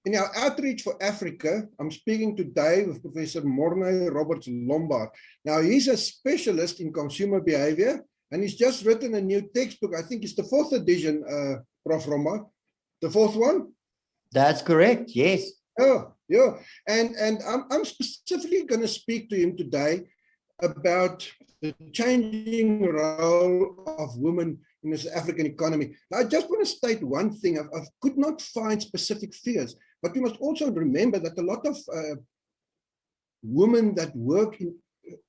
In our outreach for Africa, I'm speaking today with Professor Mornay Roberts-Lombaard. Now, he's a specialist in consumer behavior, and he's just written a new textbook. I think it's the 4th edition, Prof Roberts, the 4th one? That's correct, yes. Oh, yeah. And I'm specifically going to speak to him today about the changing role of women in the South African economy. Now, I just want to state one thing. I could not find specific figures, but we must also remember that a lot of women that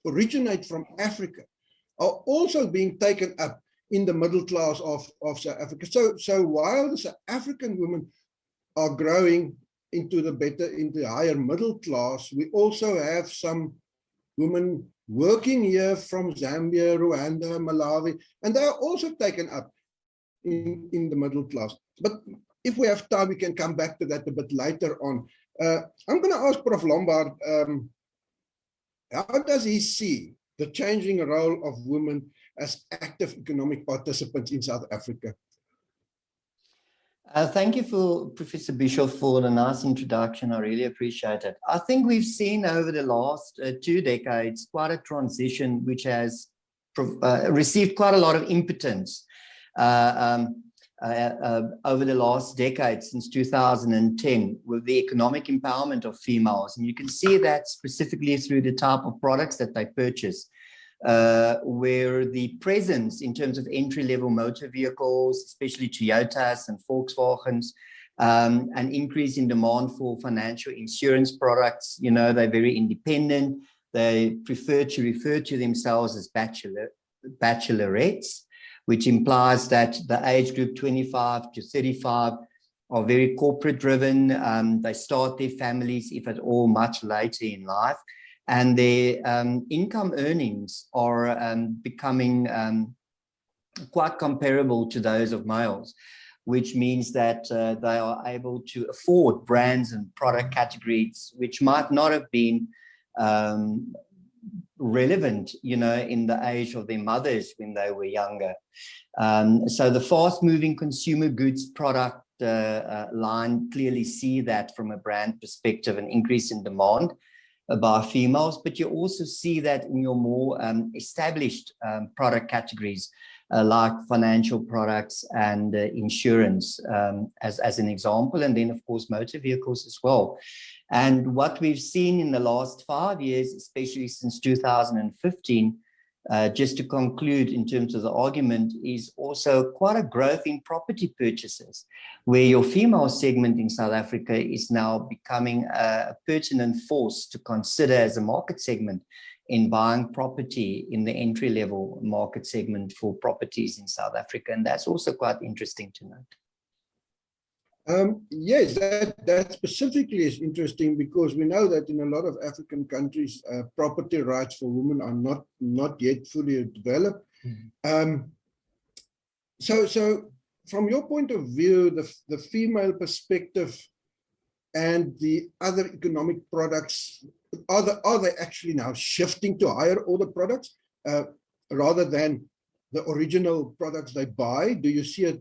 originate from Africa are also being taken up in the middle class of South Africa. So while the South African women are growing into the higher middle class, we also have some women working here from Zambia, Rwanda, Malawi, and they are also taken up in the middle class. But if we have time, we can come back to that a bit later on. I'm going to ask Prof Lombard, how does he see the changing role of women as active economic participants in South Africa? Thank you, Professor Bisschoff, for the nice introduction. I really appreciate it. I think we've seen over the last 2 decades quite a transition which has received quite a lot of impotence over the last decade, since 2010, with the economic empowerment of females. And you can see that specifically through the type of products that they purchase, where the presence in terms of entry-level motor vehicles, especially Toyotas and Volkswagens, an increase in demand for financial insurance products. You know, they're very independent. They prefer to refer to themselves as bachelorettes, which implies that the age group 25 to 35 are very corporate driven. They start their families, if at all, much later in life. And their income earnings are becoming quite comparable to those of males, which means that they are able to afford brands and product categories which might not have been relevant, you know, in the age of their mothers when they were younger. So the fast-moving consumer goods product line clearly see that from a brand perspective, an increase in demand by females, but you also see that in your more established product categories like financial products and insurance as an example, and then of course motor vehicles as well. And what we've seen in the last 5 years, especially since 2015, just to conclude in terms of the argument, is also quite a growth in property purchases, where your female segment in South Africa is now becoming a pertinent force to consider as a market segment in buying property in the entry-level market segment for properties in South Africa. And that's also quite interesting to note. Yes, that specifically is interesting, because we know that in a lot of African countries, property rights for women are not yet fully developed. Mm-hmm. So from your point of view, the female perspective and the other economic products, are they actually now shifting to higher order products rather than the original products they buy? Do you see a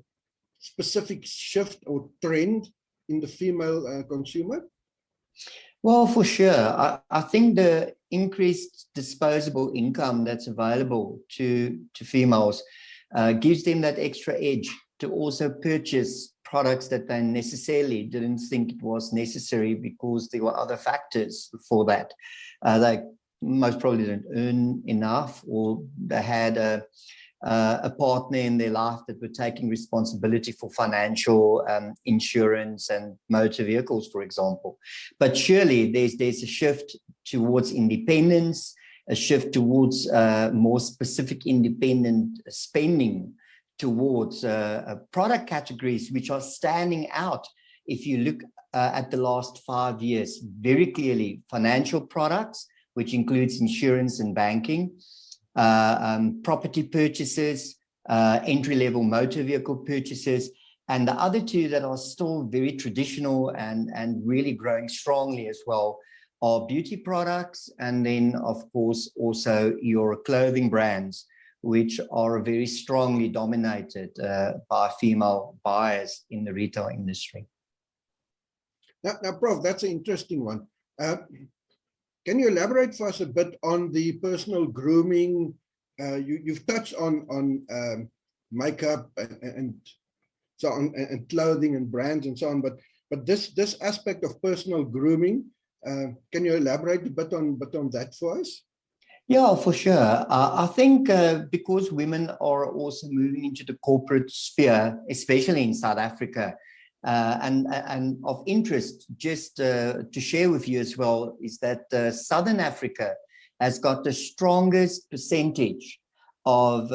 specific shift or trend in the female consumer? Well, for sure. I think the increased disposable income that's available to females gives them that extra edge to also purchase products that they necessarily didn't think it was necessary, because there were other factors for that. They most probably didn't earn enough, or they had a partner in their life that were taking responsibility for financial insurance and motor vehicles, for example. But surely there's a shift towards independence, a shift towards more specific independent spending, towards product categories which are standing out. If you look at the last 5 years, very clearly financial products, which includes insurance and banking, property purchases, entry-level motor vehicle purchases, and the other two that are still very traditional and really growing strongly as well are beauty products, and then of course also your clothing brands, which are very strongly dominated by female buyers in the retail industry. Now, Prof, that's an interesting one. Can you elaborate for us a bit on the personal grooming? You've touched on makeup and so on, and clothing and brands and so on, but this aspect of personal grooming, can you elaborate a bit on that for us? Yeah, for sure. I think because women are also moving into the corporate sphere, especially in South Africa, and of interest, just to share with you as well, is that Southern Africa has got the strongest percentage of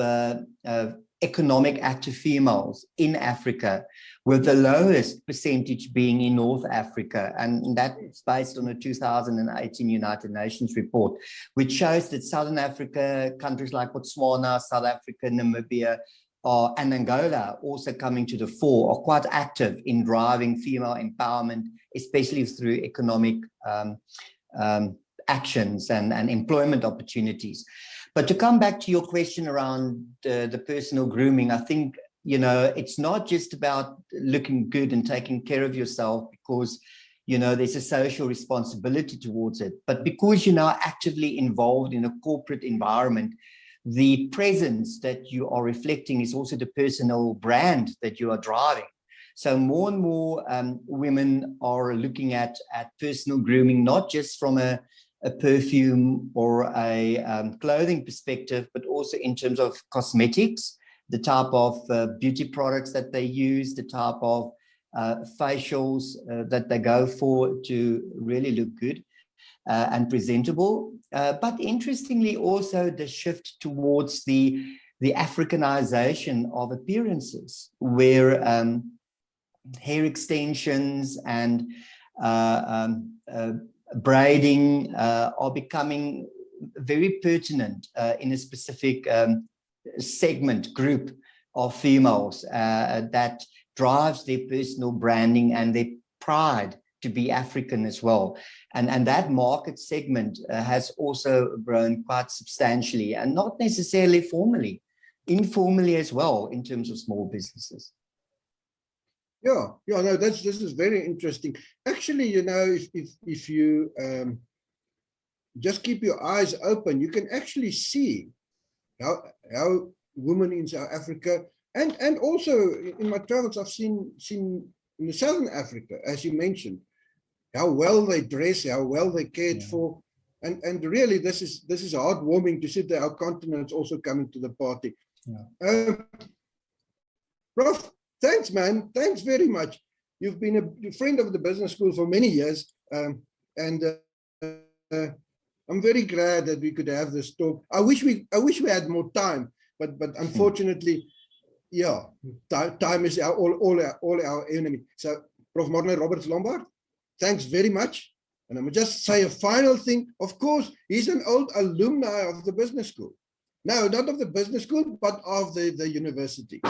economic active females in Africa, with the lowest percentage being in North Africa. And that is based on a 2018 United Nations report, which shows that Southern Africa, countries like Botswana, South Africa, Namibia, and Angola also coming to the fore, are quite active in driving female empowerment, especially through economic actions and employment opportunities. But to come back to your question around the personal grooming, I think, you know, it's not just about looking good and taking care of yourself because, you know, there's a social responsibility towards it, but because you're now actively involved in a corporate environment, the presence that you are reflecting is also the personal brand that you are driving. So more and more women are looking at personal grooming, not just from a perfume or a clothing perspective, but also in terms of cosmetics, the type of beauty products that they use, the type of facials that they go for to really look good and presentable. But interestingly, also the shift towards the Africanization of appearances, where hair extensions and braiding are becoming very pertinent in a specific segment group of females that drives their personal branding and their pride to be African as well. And that market segment has also grown quite substantially, and not necessarily formally, informally as well, in terms of small businesses. Yeah, no, this is very interesting. Actually, you know, if you just keep your eyes open, you can actually see how women in South Africa and also in my travels, I've seen in Southern Africa, as you mentioned, how well they dress, how well they cared for, and really this is heartwarming to see that our continent's also coming to the party. Yeah. Prof, thanks, man. Thanks very much. You've been a friend of the business school for many years, and I'm very glad that we could have this talk. I wish we had more time, but unfortunately, yeah, time is all our enemy. So, Prof Mornay Roberts-Lombaard, thanks very much. And I'm just say a final thing. Of course, he's an old alumni of the business school. No, not of the business school, but of the university.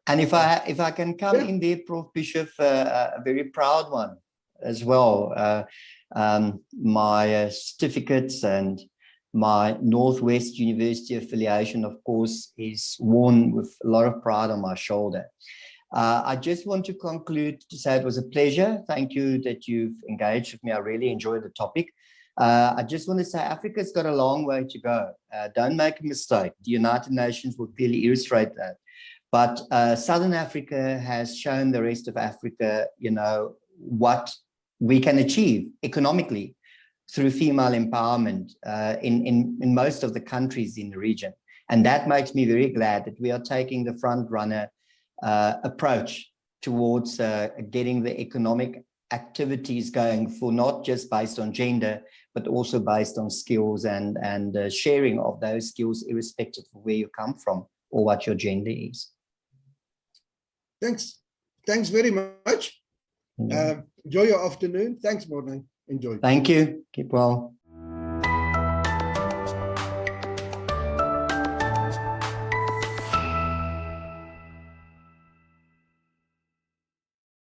And if I can come in there, Prof Bisschoff, a very proud one as well. My certificates and my Northwest University affiliation, of course, is worn with a lot of pride on my shoulder. I just want to conclude to say it was a pleasure. Thank you that you've engaged with me. I really enjoyed the topic. I just want to say Africa's got a long way to go. Don't make a mistake. The United Nations will clearly illustrate that. But Southern Africa has shown the rest of Africa, you know, what we can achieve economically through female empowerment in most of the countries in the region. And that makes me very glad that we are taking the front runner approach towards getting the economic activities going, for not just based on gender, but also based on skills and sharing of those skills irrespective of where you come from or what your gender is. Thanks very much. Enjoy your afternoon. Thanks, Mornay. Enjoy. Thank you. Keep well.